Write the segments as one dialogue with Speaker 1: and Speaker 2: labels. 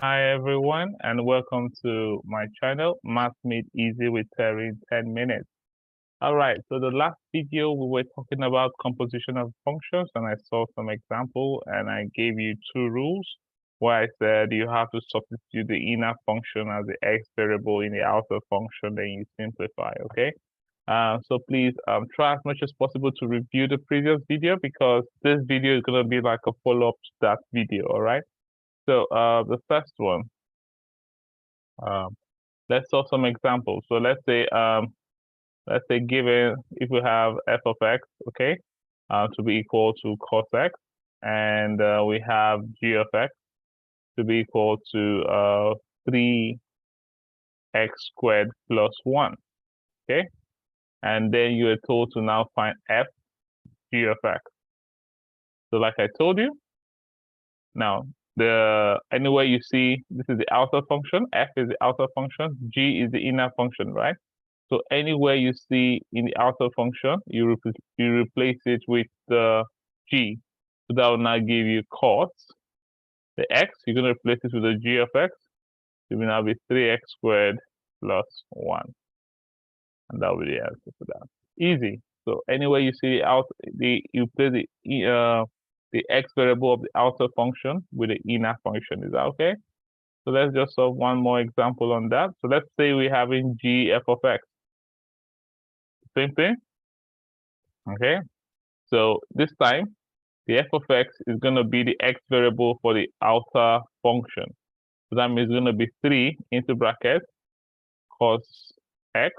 Speaker 1: Hi everyone, and welcome to my channel, Math Made Easy with Terry in 10 minutes. All right, so the last video we were talking about composition of functions, and I saw some example, and I gave you two rules where I said you have to substitute the inner function as the x variable in the outer function, then you simplify, okay? So please try as much as possible to review the previous video because this video is going to be like a follow-up to that video, all right? So the first one, um, let's solve some examples. So let's say given if we have f of x, okay, to be equal to cos x, and we have g of x to be equal to 3x squared plus 1, okay? And then you are told to now find f g of x. So like I told you, now anywhere you see this is the outer function, f is the outer function, g is the inner function, right? So anywhere you see in the outer function, you replace it with the g. So that will now give you cos the x. You're going to replace it with the g of x. It will now be 3x squared plus 1. And that will be the answer for that. Easy. So anywhere you see you play the x variable of the outer function with the inner function. Is that okay? So let's just solve one more example on that. So let's say we're having g f of x. Same thing. Okay. So this time, the f of x is going to be the x variable for the outer function. So that means it's going to be 3 into bracket cos x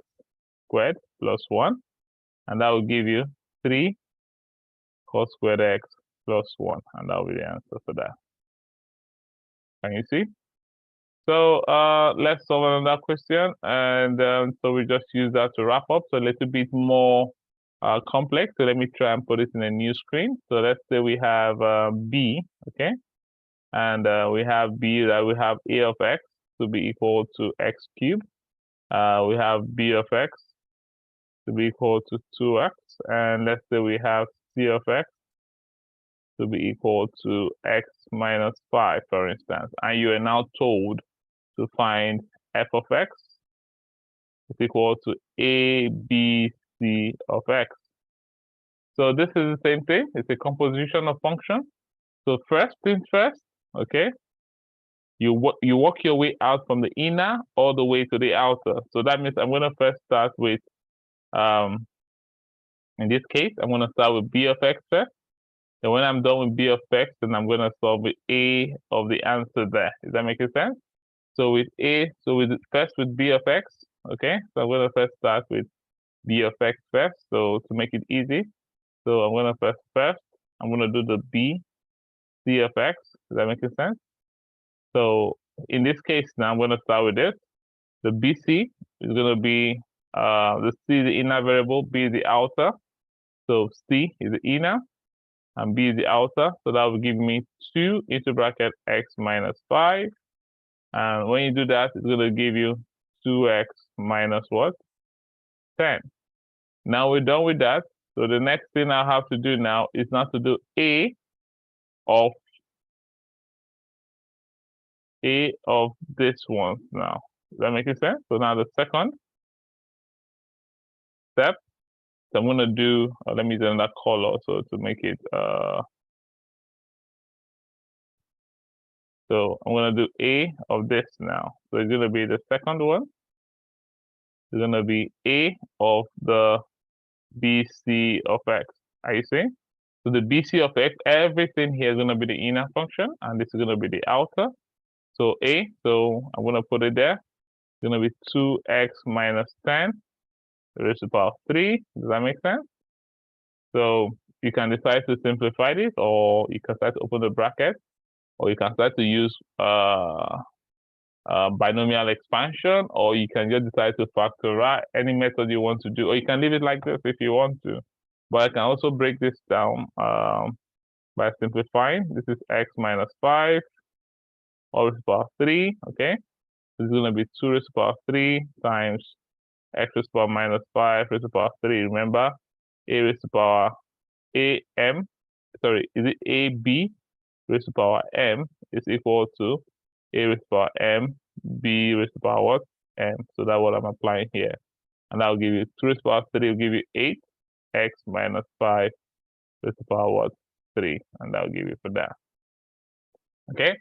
Speaker 1: squared plus 1. And that will give you 3 cos squared x plus 1. And that will be the answer for that. Can you see? So let's solve another question. And so we just use that to wrap up. So a little bit more complex. So let me try and put it in a new screen. So let's say we have b, okay? And we have b that we have a of x to be equal to x cubed. We have b of x to be equal to 2x. And let's say we have c of x to be equal to x minus 5, for instance. And you are now told to find f of x is equal to a, b, c of x. So this is the same thing. It's a composition of functions. So first things first, okay? You work your way out from the inner all the way to the outer. So that means I'm going to first start with, in this case, I'm going to start with b of x first. And when I'm done with b of x, then I'm going to solve with a of the answer there. Is that making sense? So with first with b of x, okay? So I'm going to first start with b of x first. So to make it easy, so I'm going to first, I'm going to do the b c of x. Is that making sense? So in this case, now I'm going to start with this. The BC is going to be the C is the inner variable, B is the outer. So C is the inner and B is the outer. So that will give me 2 into bracket x minus 5. And when you do that, it's going to give you 2x minus what? 10. Now we're done with that. So the next thing I have to do now is not to do A of this one now. Does that make sense? So now the second step, so I'm going to do, let me use another color so to make it, so I'm going to do A of this now. So it's going to be the second one. It's going to be A of the BC of x. Are you seeing? So the BC of x, everything here is going to be the inner function, and this is going to be the outer. So A, so I'm going to put it there. It's going to be 2x minus 10 raised to the power of 3. Does that make sense? So you can decide to simplify this, or you can start to open the bracket, or you can start to use binomial expansion, or you can just decide to factorize any method you want to do, or you can leave it like this if you want to. But I can also break this down by simplifying. This is x minus 5 all raised to the power 3, okay? This is going to be 2 raised to the power 3 times x raised to the power minus 5 raised to the power 3. Remember, a raised to the power is it ab raised to the power m is equal to a raised to power m, b raised to power what? M. So that's what I'm applying here. And that will give you 2 raised to power 3 will give you 8, x minus 5 raised to power what? 3. And that will give you for that. Okay,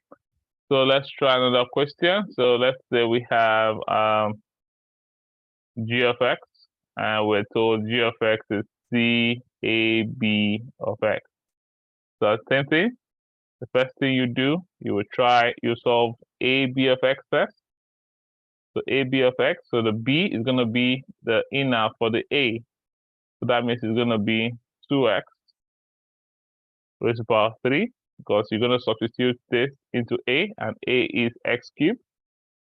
Speaker 1: so let's try another question. So let's say we have g of x, and we're told g of x is CAB of x. So same thing. The first thing you do, you solve AB of x first. So AB of x, so the B is going to be the inner for the A. So that means it's going to be 2x raised to power 3, because you're going to substitute this into A, and A is x cubed,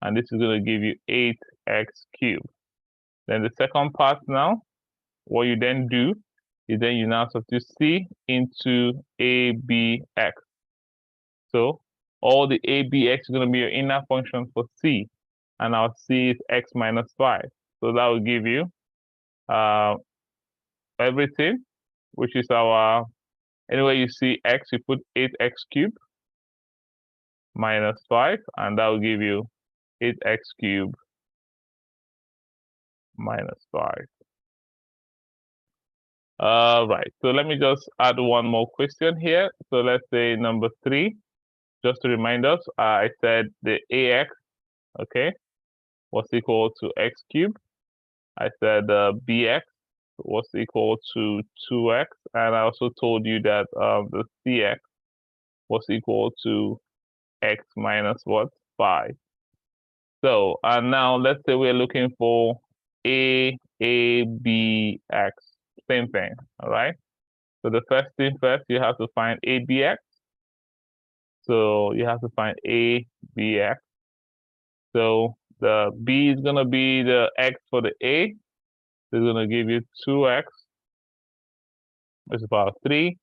Speaker 1: and this is going to give you 8x cubed. Then the second part now, what you then do is then you now substitute C into ABX. So all the ABX is going to be your inner function for C, and our C is x minus 5. So that will give you everything, which is our, anywhere you see x, you put 8x cubed minus 5, and that will give you 8x cubed minus 5. Right, so let me just add one more question here. So let's say number 3, just to remind us, I said the AX, okay, was equal to x cubed. I said BX was equal to 2x, and I also told you that the CX was equal to x minus what? 5. So now let's say we're looking for ABX, same thing, all right? So the first thing first, you have to find ABX. So you have to find ABX. So the B is going to be the x for the A. So it's going to give you 2x raised to power 3,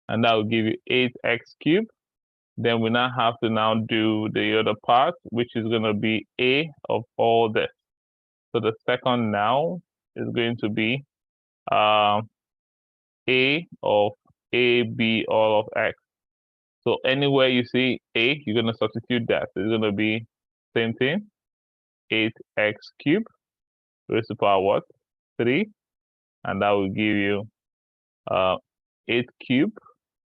Speaker 1: and that will give you 8x cubed. Then we now have to now do the other part, which is going to be A of all this. So the second now is going to be A of AB all of x. So anywhere you see A, you're going to substitute that. So it's going to be same thing, 8x cubed raised to power what? 3. And that will give you 8 cubed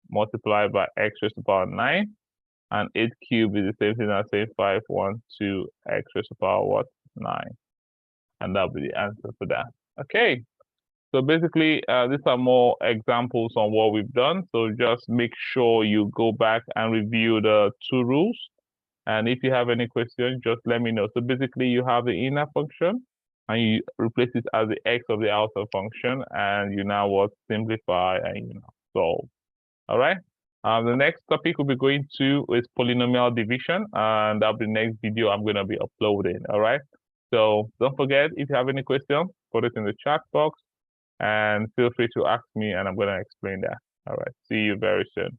Speaker 1: multiplied by x raised to power 9. And 8 cubed is the same thing as saying 512 x raised to power what? 9. And that'll be the answer for that. Okay. So basically, these are more examples on what we've done. So just make sure you go back and review the 2 rules. And if you have any questions, just let me know. So basically, you have the inner function, and you replace it as the x of the outer function, and you now what? Simplify and you know solve. All right. The next topic we'll be going to is polynomial division, and that'll be the next video I'm going to be uploading. All right. So don't forget, if you have any questions, put it in the chat box, and feel free to ask me, and I'm going to explain that. All right. See you very soon.